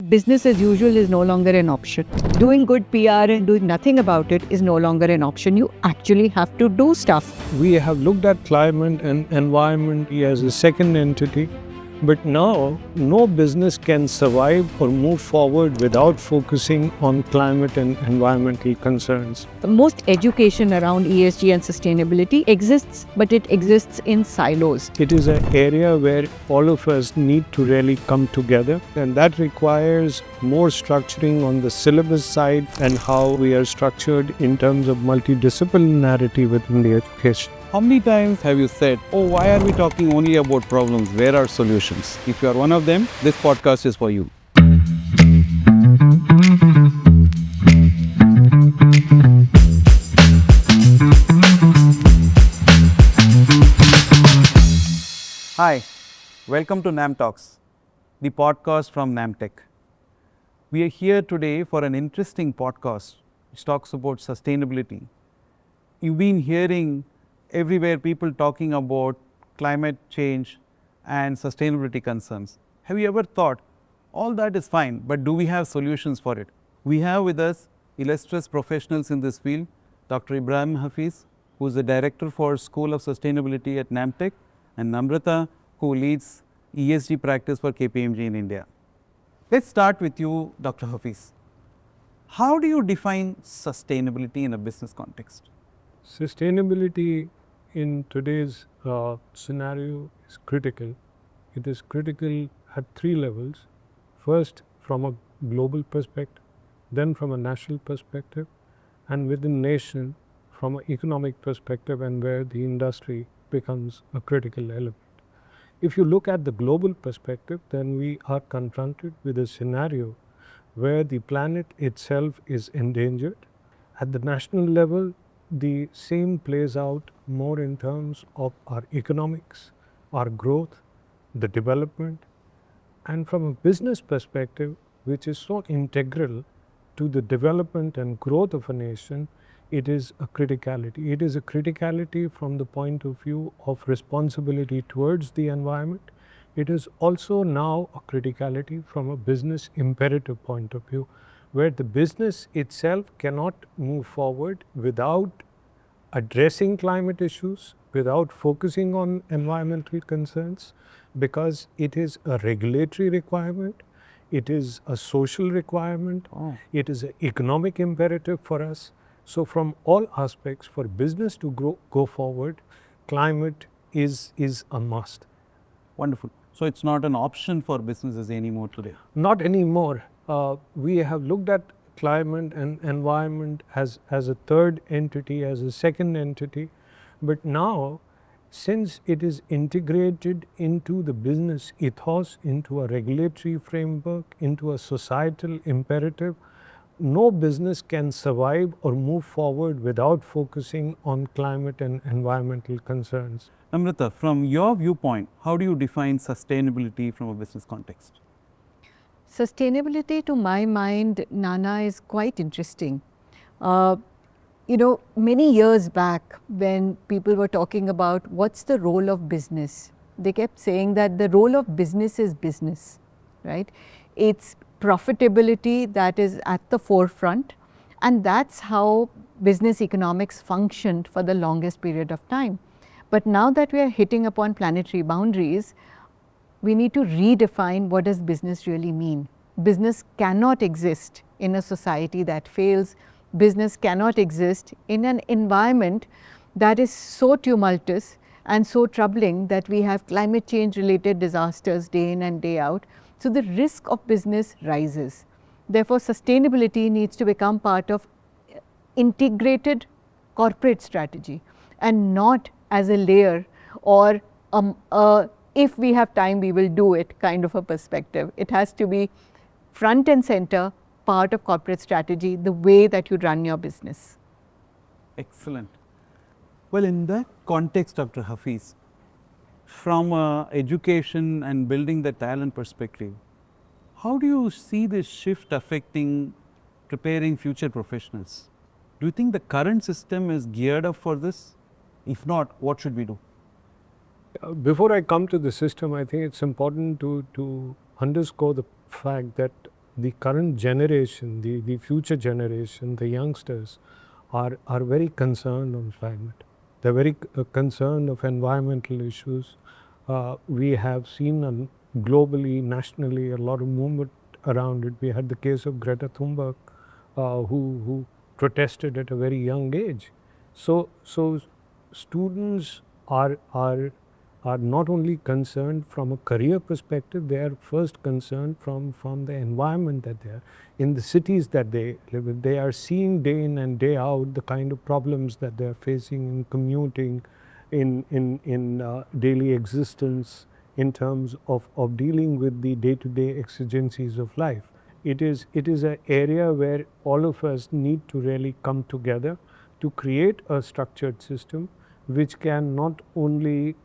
business as usual is no longer an option. Doing good PR and doing nothing about it is no longer an option. You actually have to do stuff. We have looked at climate and environment as a second entity, but now no business can survive or move forward without focusing on climate and environmental concerns. The most education around ESG and sustainability exists, but it exists in silos. It is an area where all of us need to really come together, and that requires more structuring on the syllabus side and how we are structured in terms of multidisciplinarity within the education. How many times have you said, oh, why are we talking only about problems? Where are solutions? If you are one of them, this podcast is for you. Hi, welcome to NAMTALKS, the podcast from NAMTECH. We are here today for an interesting podcast which talks about sustainability. You've been hearing everywhere people talking about climate change and sustainability concerns. Have you ever thought, all that is fine, but do we have solutions for it? We have with us illustrious professionals in this field, Dr. Ibrahim Hafeezur, who is the Director for School of Sustainability at NAMTECH, and Namrata, who leads ESG practice for KPMG in India. Let's start with you, Dr. Hafeezur. How do you define sustainability in a business context? Sustainability in today's scenario is critical. It is critical at three levels. First, from a global perspective, then from a national perspective, and within nation from an economic perspective, and where the industry becomes a critical element. If you look at the global perspective, then we are confronted with a scenario where the planet itself is endangered. At the national level, the same plays out more in terms of our economics, our growth, the development, and from a business perspective, which is so integral to the development and growth of a nation, it is a criticality. It is a criticality from the point of view of responsibility towards the environment. It is also now a criticality from a business imperative point of view, where the business itself cannot move forward without addressing climate issues, without focusing on environmental concerns, because it is a regulatory requirement, it is a social requirement, it is an economic imperative for us. So from all aspects, for business to go forward, climate is a must. Wonderful. So it's not an option for businesses anymore today? Not anymore. We have looked at climate and environment as a third entity, as a second entity, but now, since it is integrated into the business ethos, into a regulatory framework, into a societal imperative, no business can survive or move forward without focusing on climate and environmental concerns. Namrata, from your viewpoint, how do you define sustainability from a business context? Sustainability, to my mind, Nana, is quite interesting. Many years back, when people were talking about what's the role of business, they kept saying that the role of business is business, right? It's profitability that is at the forefront, and that's how business economics functioned for the longest period of time. But now that we are hitting upon planetary boundaries, we need to redefine what does business really mean. Business cannot exist in a society that fails. Business cannot exist in an environment that is so tumultuous and so troubling that we have climate change related disasters day in and day out. So the risk of business rises. Therefore, sustainability needs to become part of integrated corporate strategy and not as a layer or if we have time we will do it kind of a perspective. It has to be front and center part of corporate strategy, the way that you run your business. Excellent. Well, in that context, Dr. Hafeezur, from education and building the talent perspective, how do you see this shift affecting preparing future professionals? Do you think the current system is geared up for this? If not, what should we do? Before I come to the system, I think it's important to underscore the fact that the current generation, the future generation, the youngsters are very concerned on climate. They're very concerned of environmental issues. We have seen globally, nationally, a lot of movement around it. We had the case of Greta Thunberg, who protested at a very young age. So students are not only concerned from a career perspective, they are first concerned from the environment that they are in, the cities that they live in. They are seeing day in and day out the kind of problems that they are facing in commuting, in daily existence, in terms of dealing with the day-to-day exigencies of life. It is an area where all of us need to really come together to create a structured system which can not only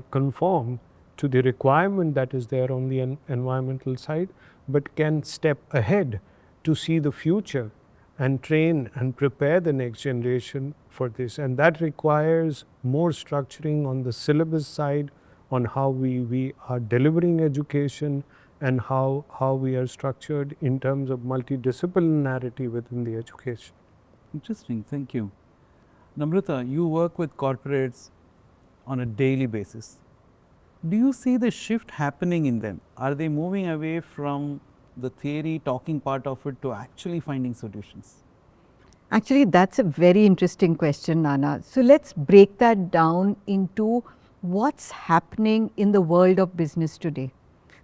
conform to the requirement that is there on the environmental side, but can step ahead to see the future and train and prepare the next generation for this. And that requires more structuring on the syllabus side, on how we are delivering education, and how we are structured in terms of multidisciplinarity within the education. Interesting, thank you. Namrata, you work with corporates on a daily basis. Do you see the shift happening in them? Are they moving away from the theory, talking part of it, to actually finding solutions? Actually, that's a very interesting question, Nana. So let's break that down into what's happening in the world of business today.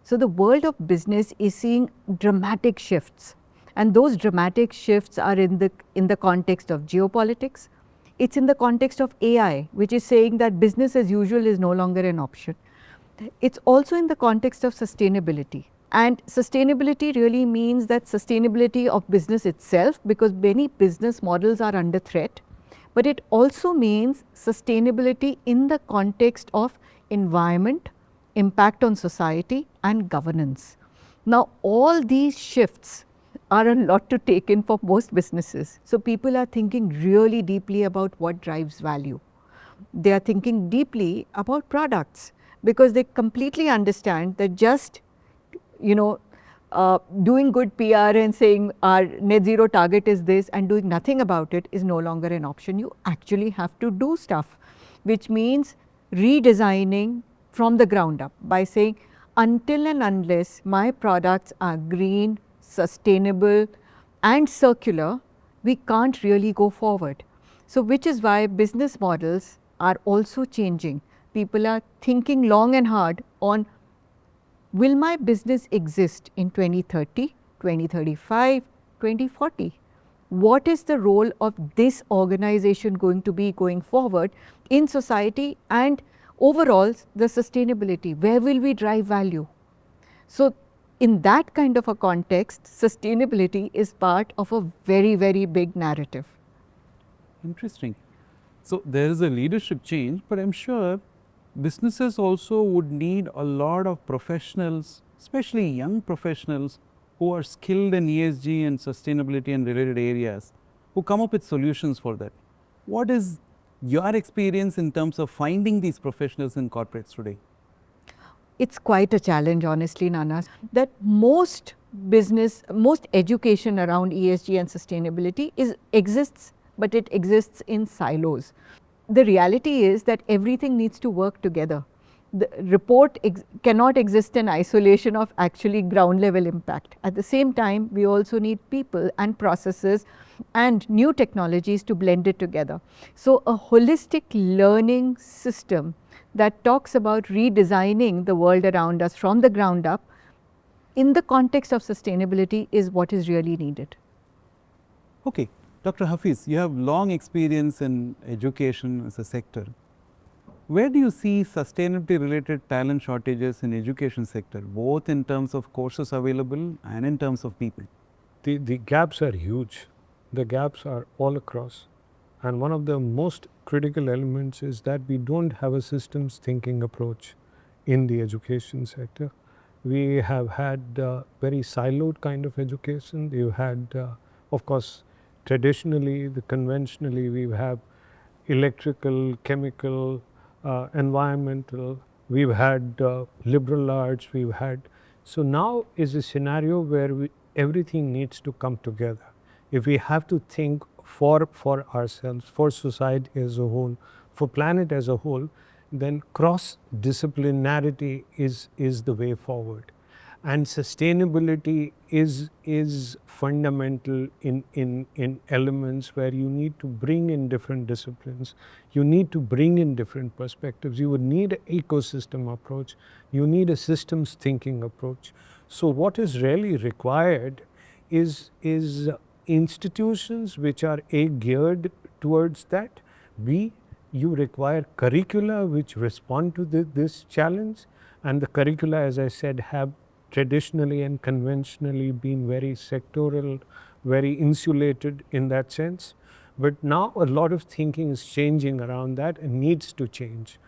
So the world of business is seeing dramatic shifts, and those dramatic shifts are in the context of geopolitics. It's in the context of AI, which is saying that business as usual is no longer an option. It's also in the context of sustainability. And sustainability really means that sustainability of business itself, because many business models are under threat. But it also means sustainability in the context of environment, impact on society, and governance. Now, all these shifts are a lot to take in for most businesses. So people are thinking really deeply about what drives value. They are thinking deeply about products, because they completely understand that just doing good PR and saying our net zero target is this and doing nothing about it is no longer an option. You actually have to do stuff, which means redesigning from the ground up by saying, until and unless my products are green, sustainable and circular, we can't really go forward. So which is why business models are also changing. People are thinking long and hard on, will my business exist in 2030, 2035, 2040? What is the role of this organization going to be going forward in society and overall the sustainability? Where will we drive value? So in that kind of a context, sustainability is part of a very, very big narrative. Interesting. So there is a leadership change, but I'm sure businesses also would need a lot of professionals, especially young professionals who are skilled in ESG and sustainability and related areas, who come up with solutions for that. What is your experience in terms of finding these professionals in corporates today? It's quite a challenge, honestly, Nana, that most education around ESG and sustainability exists, but it exists in silos. The reality is that everything needs to work together. The report cannot exist in isolation of actually ground level impact. At the same time, we also need people and processes and new technologies to blend it together. So a holistic learning system that talks about redesigning the world around us from the ground up in the context of sustainability is what is really needed. Okay, Dr. Hafeez, you have long experience in education as a sector. Where do you see sustainability related talent shortages in education sector, both in terms of courses available and in terms of people? The gaps are huge. The gaps are all across. And one of the most critical elements is that we don't have a systems thinking approach in the education sector. We have had very siloed kind of education. We've had, of course, traditionally, conventionally, we have electrical, chemical, environmental. We've had liberal arts. We've had So now is a scenario where everything needs to come together. If we have to think for ourselves, for society as a whole, for planet as a whole, then cross-disciplinarity is the way forward. And sustainability is fundamental in elements where you need to bring in different disciplines. You need to bring in different perspectives. You would need an ecosystem approach. You need a systems thinking approach. So what is really required is institutions which are A, geared towards that, B, you require curricula which respond to this challenge, and the curricula, as I said, have traditionally and conventionally been very sectoral, very insulated in that sense. But now a lot of thinking is changing around that and needs to change.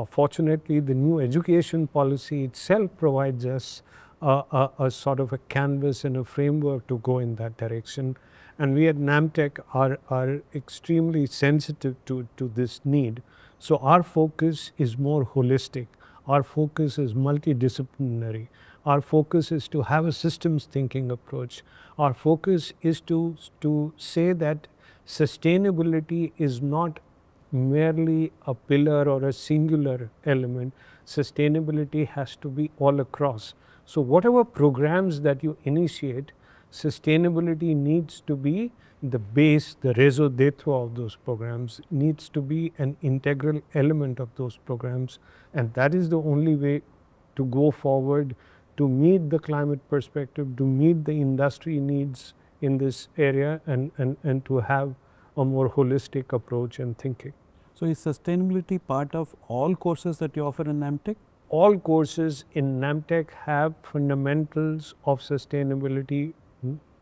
Fortunately, the new education policy itself provides us a sort of a canvas and a framework to go in that direction. And we at NAMTECH are extremely sensitive to this need. So our focus is more holistic. Our focus is multidisciplinary. Our focus is to have a systems thinking approach. Our focus is to say that sustainability is not merely a pillar or a singular element. Sustainability has to be all across. So whatever programs that you initiate, sustainability needs to be the base, the raison d'etre of those programs, needs to be an integral element of those programs. And that is the only way to go forward, to meet the climate perspective, to meet the industry needs in this area, and to have a more holistic approach and thinking. So is sustainability part of all courses that you offer in NAMTECH? All courses in NAMTECH have fundamentals of sustainability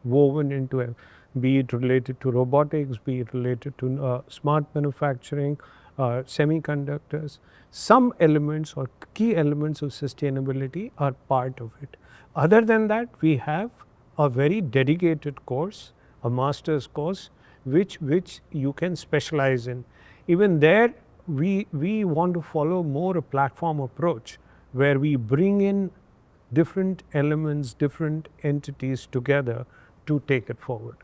woven into it, be it related to robotics, be it related to smart manufacturing, semiconductors. Some elements or key elements of sustainability are part of it. Other than that, we have a very dedicated course, a master's course, which you can specialize in. Even there, we want to follow more a platform approach where we bring in different elements, different entities together to take it forward.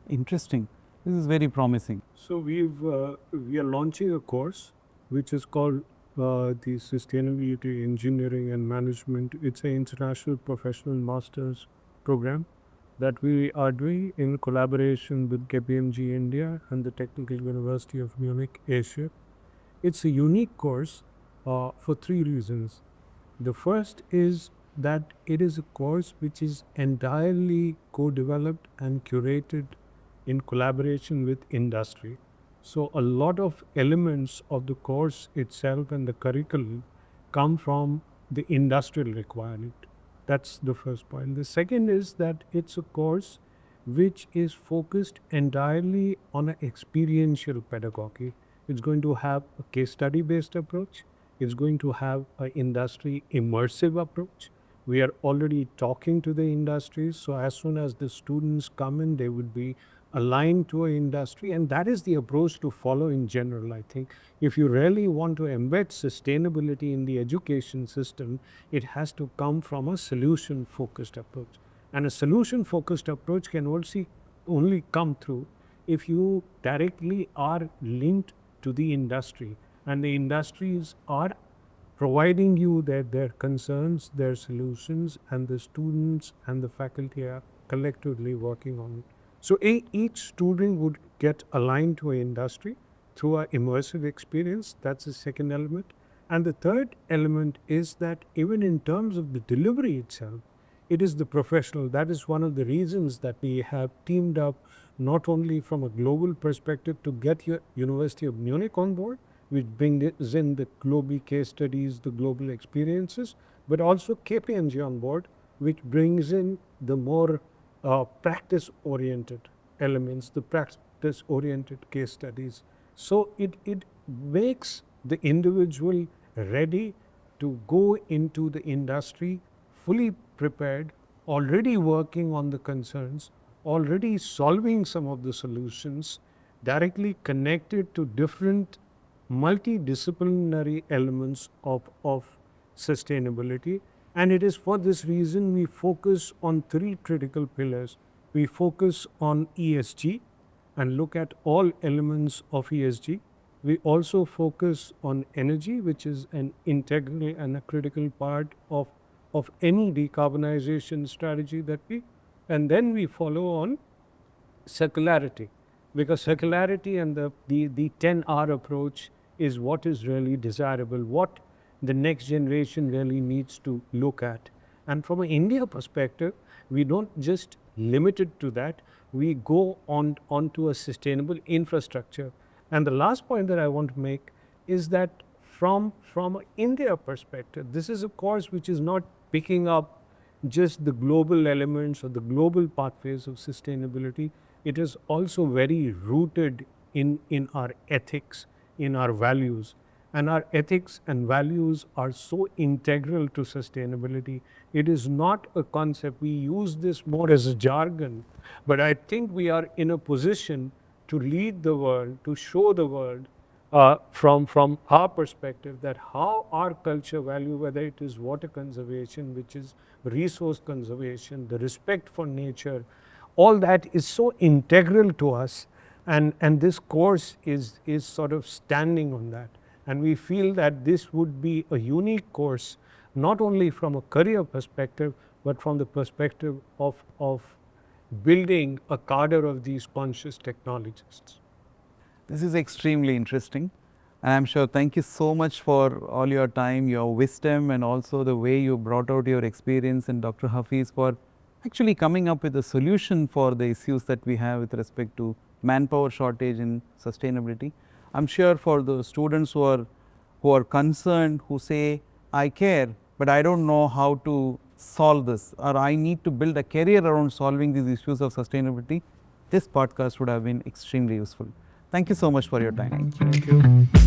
Interesting. This is very promising. So we are launching a course which is called the Sustainability Engineering and Management. It's an international professional master's program that we are doing in collaboration with KPMG India and the Technical University of Munich, Asia. It's a unique course for three reasons. The first is that it is a course which is entirely co-developed and curated in collaboration with industry. So a lot of elements of the course itself and the curriculum come from the industrial requirement. That's the first point. The second is that it's a course which is focused entirely on an experiential pedagogy. It's going to have a case study based approach. It's going to have an industry immersive approach. We are already talking to the industries, so as soon as the students come in, they would be aligned to an industry, and that is the approach to follow in general. I think if you really want to embed sustainability in the education system, it has to come from a solution focused approach, and a solution focused approach can also only come through if you directly are linked to the industry, and the industries are providing you their concerns, their solutions, and the students and the faculty are collectively working on it. So each student would get aligned to an industry through an immersive experience. That's the second element. And the third element is that even in terms of the delivery itself, it is the professional. That is one of the reasons that we have teamed up not only from a global perspective to get your University of Munich on board, which brings in the global case studies, the global experiences, but also KPMG on board, which brings in the more practice-oriented elements, the practice-oriented case studies. So it makes the individual ready to go into the industry fully prepared, already working on the concerns, already solving some of the solutions, directly connected to different multidisciplinary elements of sustainability, And it is for this reason we focus on 3 critical pillars. We focus on ESG and look at all elements of ESG. We also focus on energy, which is an integral and a critical part of any decarbonization strategy that we, and then we follow on circularity, because circularity and the 10R approach is what is really desirable, what the next generation really needs to look at. And from an India perspective, we don't just limit it to that, we go onto a sustainable infrastructure. And the last point that I want to make is that from an India perspective, this is a course which is not picking up just the global elements or the global pathways of sustainability. It is also very rooted in our ethics, in our values. And our ethics and values are so integral to sustainability. It is not a concept. We use this more as a jargon, but I think we are in a position to lead the world, to show the world from our perspective that how our culture value, whether it is water conservation, which is resource conservation, the respect for nature, all that is so integral to us, and this course is sort of standing on that. And we feel that this would be a unique course, not only from a career perspective, but from the perspective of building a cadre of these conscious technologists. This is extremely interesting, and I'm sure, thank you so much for all your time, your wisdom, and also the way you brought out your experience, and Dr. Hafeez for actually coming up with a solution for the issues that we have with respect to manpower shortage and sustainability. I'm sure for the students who are concerned, who say, I care, but I don't know how to solve this, or I need to build a career around solving these issues of sustainability, this podcast would have been extremely useful. Thank you so much for your time. Thank you.